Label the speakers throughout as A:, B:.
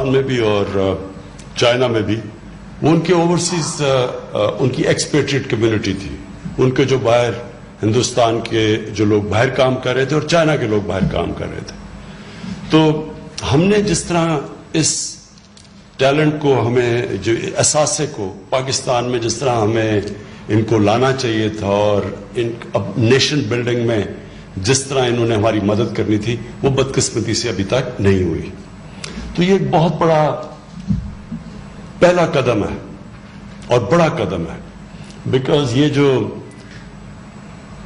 A: ہندوستان میں بھی اور چائنا میں بھی وہ ان کے اوورسیز ان کی ایکسپیٹریٹ کمیونٹی تھی. ان کے جو باہر ہندوستان کے جو لوگ باہر کام کر رہے تھے اور چائنا کے لوگ باہر کام کر رہے تھے. تو ہم نے جس طرح اس ٹیلنٹ کو ہمیں جو اثاثے کو پاکستان میں جس طرح ہمیں ان کو لانا چاہیے تھا اور اب نیشن بلڈنگ میں جس طرح انہوں نے ہماری مدد کرنی تھی وہ بدقسمتی سے ابھی تک نہیں ہوئی. تو یہ ایک بہت بڑا پہلا قدم ہے اور بڑا قدم ہے بیکاز یہ جو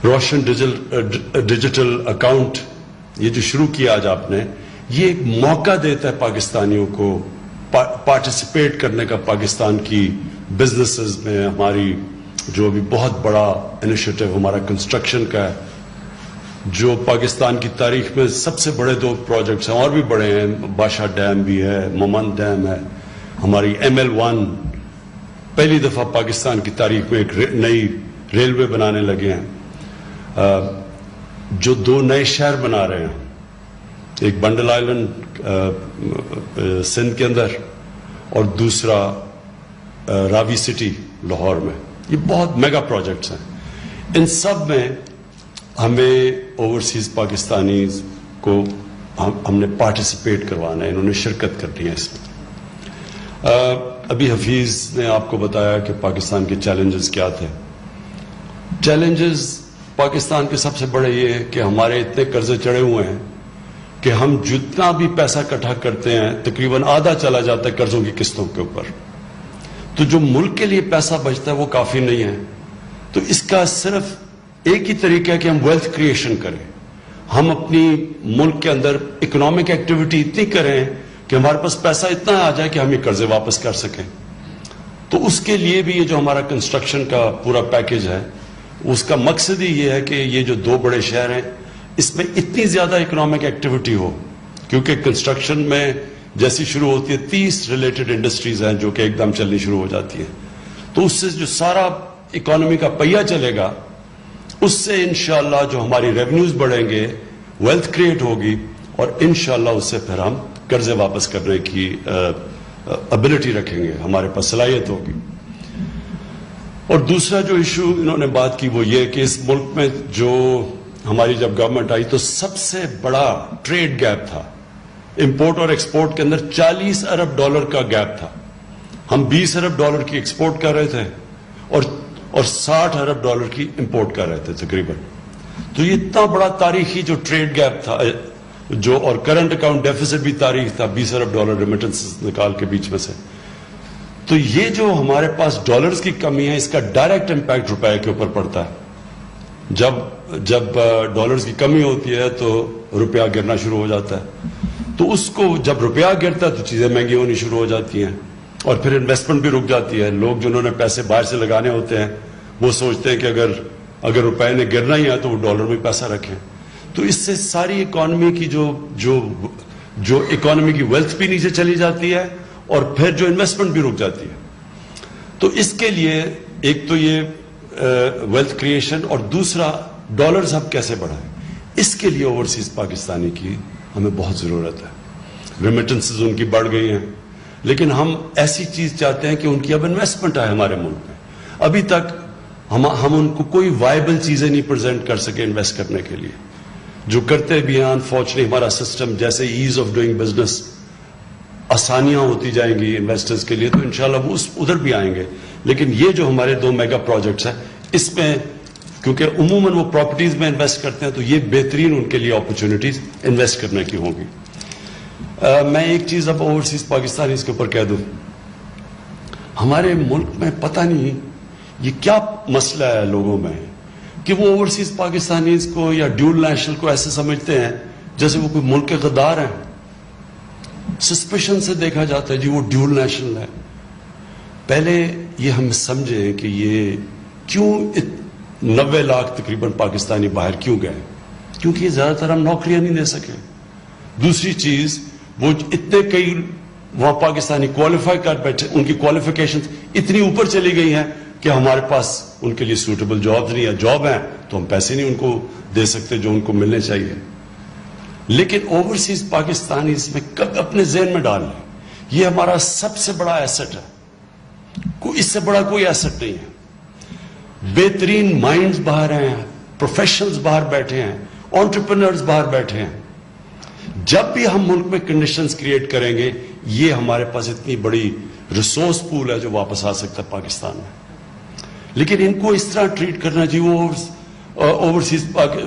A: روشن ڈیجیٹل اکاؤنٹ یہ جو شروع کیا آج آپ نے یہ ایک موقع دیتا ہے پاکستانیوں کو پارٹیسپیٹ کرنے کا پاکستان کی بزنسز میں. ہماری جو بھی بہت بڑا انیشیٹو ہمارا کنسٹرکشن کا ہے جو پاکستان کی تاریخ میں سب سے بڑے 2 پروجیکٹس ہیں اور بھی بڑے ہیں. بادشاہ ڈیم بھی ہے, مومن ڈیم ہے, ہماری ML1 پہلی دفعہ پاکستان کی تاریخ میں ایک نئی ریلوے بنانے لگے ہیں. جو 2 نئے شہر بنا رہے ہیں, ایک بنڈل آئلینڈ سندھ کے اندر اور دوسرا راوی سٹی لاہور میں. یہ بہت میگا پروجیکٹس ہیں. ان سب میں ہمیں اوورسیز پاکستانیز کو ہم نے پارٹیسپیٹ کروانا ہے, انہوں نے شرکت کرنی ہے اس میں. ابھی حفیظ نے آپ کو بتایا کہ پاکستان کے چیلنجز کیا تھے. چیلنجز پاکستان کے سب سے بڑے یہ ہے کہ ہمارے اتنے قرضے چڑھے ہوئے ہیں کہ ہم جتنا بھی پیسہ اکٹھا کرتے ہیں تقریباً آدھا چلا جاتا ہے قرضوں کی قسطوں کے اوپر. تو جو ملک کے لیے پیسہ بچتا ہے وہ کافی نہیں ہے. تو اس کا صرف ایک ہی طریقہ ہے کہ ہم ویلتھ کریشن کریں. ہم اپنی ملک کے اندر اکنامک ایکٹیویٹی اتنی کریں کہ ہمارے پاس پیسہ اتنا آ جائے کہ ہم یہ قرضے واپس کر سکیں. تو اس کے لیے بھی یہ جو ہمارا کنسٹرکشن کا پورا پیکیج ہے اس کا مقصد ہی یہ ہے کہ یہ جو 2 بڑے شہر ہیں اس میں اتنی زیادہ اکنامک ایکٹیویٹی ہو, کیونکہ کنسٹرکشن میں جیسی شروع ہوتی ہے 30 ریلیٹڈ انڈسٹریز ہیں جو کہ ایک دم چلنی شروع ہو جاتی ہیں. تو اس سے جو سارا اکانومی کا پہیہ چلے گا اس سے انشاءاللہ جو ہماری ریونیوز بڑھیں گے, ویلتھ کریٹ ہوگی اور انشاءاللہ اس سے پھر ہم قرضے واپس کرنے کی ابیلٹی رکھیں گے, ہمارے پاس صلاحیت ہوگی. اور دوسرا جو ایشو انہوں نے بات کی وہ یہ کہ اس ملک میں جو ہماری جب گورنمنٹ آئی تو سب سے بڑا ٹریڈ گیپ تھا. امپورٹ اور ایکسپورٹ کے اندر $40 ارب کا گیپ تھا. ہم $20 ارب کی ایکسپورٹ کر رہے تھے اور $60 ارب کی امپورٹ کر رہے تھے تقریباً. تو یہ اتنا بڑا تاریخی جو ٹریڈ گیپ تھا جو اور کرنٹ اکاؤنٹ ڈیفیسٹ بھی تاریخ تھا $20 ارب ریمیٹنس نکال کے بیچ میں سے. تو یہ جو ہمارے پاس ڈالرز کی کمی ہے اس کا ڈائریکٹ امپیکٹ روپے کے اوپر پڑتا ہے. جب ڈالرز کی کمی ہوتی ہے تو روپیہ گرنا شروع ہو جاتا ہے. تو اس کو جب روپیہ گرتا ہے تو چیزیں مہنگی ہونی شروع ہو جاتی ہیں اور پھر انویسٹمنٹ بھی رک جاتی ہے. لوگ جنہوں نے پیسے باہر سے لگانے ہوتے ہیں وہ سوچتے ہیں کہ اگر روپے نے گرنا ہی ہے تو وہ ڈالر میں پیسہ رکھیں. تو اس سے ساری اکانومی کی جو اکانومی کی ویلتھ بھی نیچے چلی جاتی ہے اور پھر جو انویسٹمنٹ بھی رک جاتی ہے. تو اس کے لیے ایک تو یہ ویلتھ کریشن اور دوسرا ڈالرز ہم کیسے بڑھائیں, اس کے لیے اوورسیز پاکستانی کی ہمیں بہت ضرورت ہے. ریمیٹنسز ان کی بڑھ گئی ہیں لیکن ہم ایسی چیز چاہتے ہیں کہ ان کی اب انویسٹمنٹ آئے ہمارے ملک میں. ابھی تک ہم ان کو کوئی وائبل چیزیں نہیں پریزنٹ کر سکے انویسٹ کرنے کے لیے. جو کرتے بھی ہیں انفارچونیٹلی ہمارا سسٹم جیسے ایز آف ڈوئنگ بزنس آسانیاں ہوتی جائیں گی انویسٹرز کے لیے تو انشاءاللہ وہ ادھر بھی آئیں گے. لیکن یہ جو ہمارے 2 میگا پروجیکٹس ہیں اس میں کیونکہ عموماً وہ پراپرٹیز میں انویسٹ کرتے ہیں تو یہ بہترین ان کے لیے اپرچونٹیز انویسٹ کرنے کی ہوں گی. میں ایک چیز اب اوورسیز پاکستانی اس کے اوپر کہہ دوں, ہمارے ملک میں پتہ نہیں یہ کیا مسئلہ ہے لوگوں میں کہ وہ اوورسیز پاکستانیز کو یا ڈیول نیشنل کو ایسے سمجھتے ہیں جیسے وہ کوئی ملک کے غدار ہیں. سسپیشن سے دیکھا جاتا ہے جی وہ ڈیول نیشنل ہے. پہلے یہ ہم سمجھیں کہ یہ کیوں 90 لاکھ تقریباً پاکستانی باہر کیوں گئے, کیونکہ یہ زیادہ تر ہم نوکریاں نہیں دے سکے. دوسری چیز وہ اتنے کئی وہاں پاکستانی کوالیفائی کر بیٹھے, ان کی کوالیفیکیشن اتنی اوپر چلی گئی ہیں کہ ہمارے پاس ان کے لیے سوٹیبل جابز نہیں ہے. جاب ہیں تو ہم پیسے نہیں ان کو دے سکتے جو ان کو ملنے چاہیے. لیکن اوورسیز پاکستانی اس میں اپنے ذہن میں ڈال لیں یہ ہمارا سب سے بڑا ایسٹ ہے، اس سے بڑا کوئی ایسٹ نہیں ہے۔ بہترین مائنڈز باہر ہیں، پروفیشنلز باہر بیٹھے ہیں، انٹرپرینرز باہر بیٹھے ہیں۔ جب بھی ہم ملک میں کنڈیشنز کریٹ کریں گے، یہ ہمارے پاس اتنی بڑی ریسورس پول ہے جو واپس آ سکتا ہے پاکستان میں۔ لیکن ان کو اس طرح ٹریٹ کرنا جی وہ اوورسیز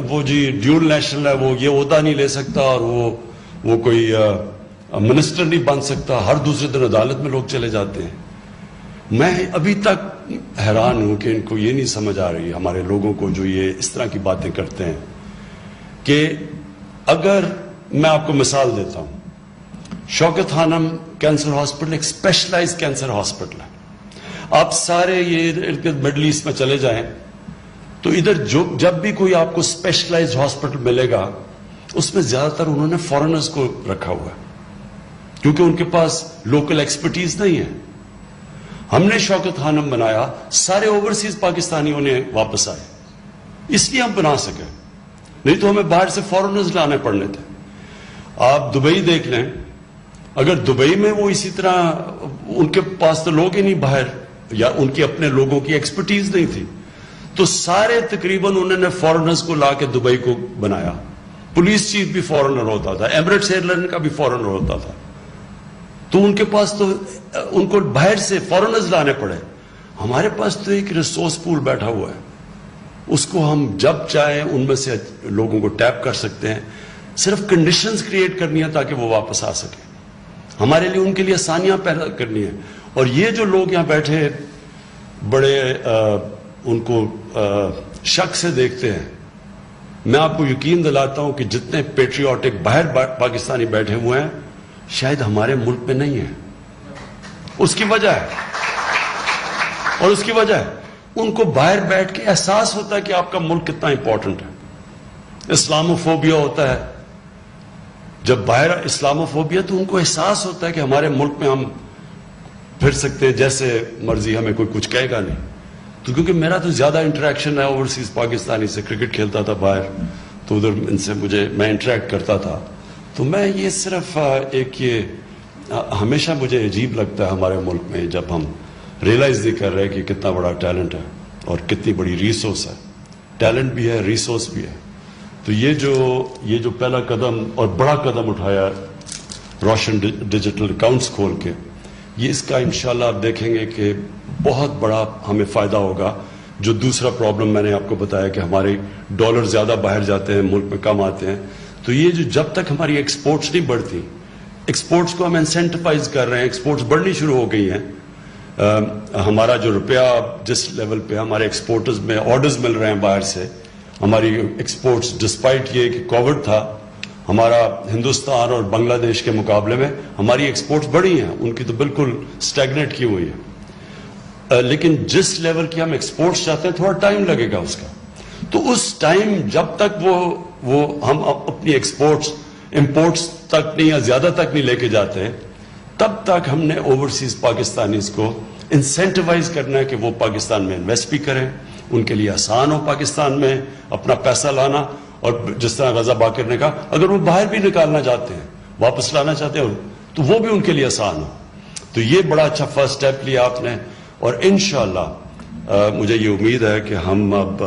A: وہ جی ڈیول نیشنل ہے، وہ یہ عہدہ نہیں لے سکتا، اور وہ کوئی منسٹر نہیں بن سکتا، ہر دوسرے دن عدالت میں لوگ چلے جاتے ہیں۔ میں ابھی تک حیران ہوں کہ ان کو یہ نہیں سمجھ آ رہی ہمارے لوگوں کو جو یہ اس طرح کی باتیں کرتے ہیں، کہ اگر میں آپ کو مثال دیتا ہوں، شوکت خانم کینسر ہاسپٹل ایک اسپیشلائز کینسر ہاسپٹل ہے۔ آپ سارے یہ مڈل ایسٹ میں چلے جائیں تو ادھر جب بھی کوئی آپ کو اسپیشلائز ہاسپٹل ملے گا، اس میں زیادہ تر انہوں نے فورنرز کو رکھا ہوا ہے، کیونکہ ان کے پاس لوکل ایکسپرٹیز نہیں ہے۔ ہم نے شوکت خانم بنایا، سارے اوورسیز پاکستانیوں نے واپس آئے، اس لیے ہم بنا سکے، نہیں تو ہمیں باہر سے فورنرز لانے پڑنے تھے۔ آپ دبئی دیکھ لیں، اگر دبئی میں وہ اسی طرح ان کے پاس تو لوگ ہی نہیں باہر، یا ان کی اپنے لوگوں کی ایکسپرٹیز نہیں تھی، تو سارے تقریباً انہوں نے فورنرز کو لا کے دبئی کو بنایا۔ پولیس چیف بھی فورنر ہوتا تھا، ایمریٹس ایئر لائن کا بھی فورنر ہوتا تھا، تو ان کے پاس تو ان کو باہر سے فورنرز لانے پڑے۔ ہمارے پاس تو ایک ریسورس پول بیٹھا ہوا ہے، اس کو ہم جب چاہیں ان میں سے لوگوں کو ٹیپ کر سکتے ہیں، صرف کنڈیشنز کریٹ کرنی ہے تاکہ وہ واپس آ سکے۔ ہمارے لیے ان کے لیے آسانیاں پیدا کرنی ہے۔ اور یہ جو لوگ یہاں بیٹھے بڑے ان کو شک سے دیکھتے ہیں، میں آپ کو یقین دلاتا ہوں کہ جتنے پیٹریوٹک باہر پاکستانی بیٹھے ہوئے ہیں، شاید ہمارے ملک میں نہیں ہیں۔ اس کی وجہ ہے، اور اس کی وجہ ہے ان کو باہر بیٹھ کے احساس ہوتا ہے کہ آپ کا ملک کتنا امپورٹنٹ ہے۔ اسلاموفوبیا ہوتا ہے، جب باہر اسلاموفوبیا، تو ان کو احساس ہوتا ہے کہ ہمارے ملک میں ہم پھر سکتے ہیں جیسے مرضی، ہمیں کوئی کچھ کہے گا نہیں۔ تو کیونکہ میرا تو زیادہ انٹریکشن ہے اوورسیز پاکستانی سے، کرکٹ کھیلتا تھا باہر، تو ادھر ان سے میں انٹریکٹ کرتا تھا، تو میں یہ صرف ایک یہ ہمیشہ مجھے عجیب لگتا ہے ہمارے ملک میں جب ہم ریئلائز نہیں کر رہے کہ کتنا بڑا ٹیلنٹ ہے اور کتنی بڑی ریسورس ہے، ٹیلنٹ بھی ہے، ریسورس بھی ہے۔ تو یہ جو پہلا قدم اور بڑا قدم اٹھایا روشن ڈیجیٹل اکاؤنٹس کھول کے، یہ اس کا انشاءاللہ آپ دیکھیں گے کہ بہت بڑا ہمیں فائدہ ہوگا۔ جو دوسرا پرابلم میں نے آپ کو بتایا کہ ہمارے ڈالر زیادہ باہر جاتے ہیں، ملک میں کم آتے ہیں، تو یہ جب تک ہماری ایکسپورٹس نہیں بڑھتی، ایکسپورٹس کو ہم انسینٹیفائز کر رہے ہیں، ایکسپورٹس بڑھنی شروع ہو گئی ہیں، ہمارا جو روپیہ جس لیول پہ ہمارے ایکسپورٹرز میں آرڈرز مل رہے ہیں باہر سے، ہماری ایکسپورٹس ڈسپائٹ یہ کہ کووڈ تھا، ہمارا ہندوستان اور بنگلہ دیش کے مقابلے میں ہماری ایکسپورٹس بڑھی ہیں، ان کی تو بالکل سٹیگنیٹ کی ہوئی ہے، لیکن جس لیول کی ہم ایکسپورٹس چاہتے ہیں تھوڑا ٹائم لگے گا اس کا۔ تو اس ٹائم جب تک وہ ہم اپنی ایکسپورٹس امپورٹس تک نہیں یا زیادہ تک نہیں لے کے جاتے، تب تک ہم نے اوورسیز پاکستانیز کو انسینٹیوائز کرنا ہے کہ وہ پاکستان میں انویسٹ بھی کریں، ان کے لیے آسان ہو پاکستان میں اپنا پیسہ لانا، اور جس طرح رضا باقر نے کہا اگر وہ باہر بھی نکالنا چاہتے ہیں، واپس لانا چاہتے ہیں، تو وہ بھی ان کے لیے آسان ہو۔ تو یہ بڑا اچھا فرسٹ سٹیپ لیا آپ نے، اور انشاءاللہ مجھے یہ امید ہے کہ ہم اب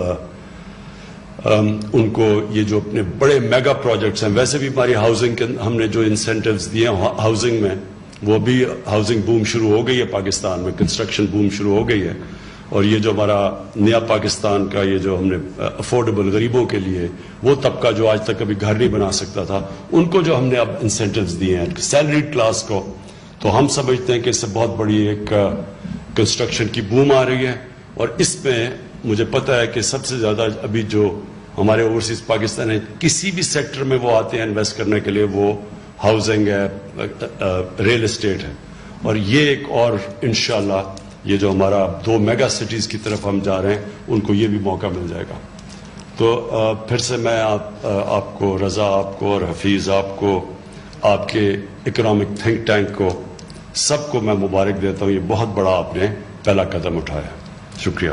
A: ان کو یہ جو اپنے بڑے میگا پروجیکٹس ہیں، ویسے بھی ہماری ہاؤسنگ کے ہم نے جو انسینٹیوز دیے ہیں ہاؤسنگ میں، وہ بھی ہاؤسنگ بوم شروع ہو گئی ہے پاکستان میں، کنسٹرکشن بوم شروع ہو گئی ہے، اور یہ جو ہمارا نیا پاکستان کا یہ جو ہم نے افورڈیبل غریبوں کے لیے، وہ طبقہ جو آج تک کبھی گھر نہیں بنا سکتا تھا، ان کو جو ہم نے اب انسینٹیوز دیے ہیں سیلریڈ کلاس کو، تو ہم سمجھتے ہیں کہ اس سے بہت بڑی ایک کنسٹرکشن کی بوم آ رہی ہے۔ اور اس میں مجھے پتہ ہے کہ سب سے زیادہ ابھی جو ہمارے اوورسیز پاکستان ہے، کسی بھی سیکٹر میں وہ آتے ہیں انویسٹ کرنے کے لیے، وہ ہاؤسنگ ہے، ریل اسٹیٹ ہے، اور یہ ایک اور انشاءاللہ یہ جو ہمارا 2 میگا سٹیز کی طرف ہم جا رہے ہیں، ان کو یہ بھی موقع مل جائے گا۔ تو پھر سے میں آپ کو، رضا آپ کو اور حفیظ آپ کو، آپ کے اکنامک تھنک ٹینک کو، سب کو میں مبارک دیتا ہوں، یہ بہت بڑا آپ نے پہلا قدم اٹھایا۔ شکریہ۔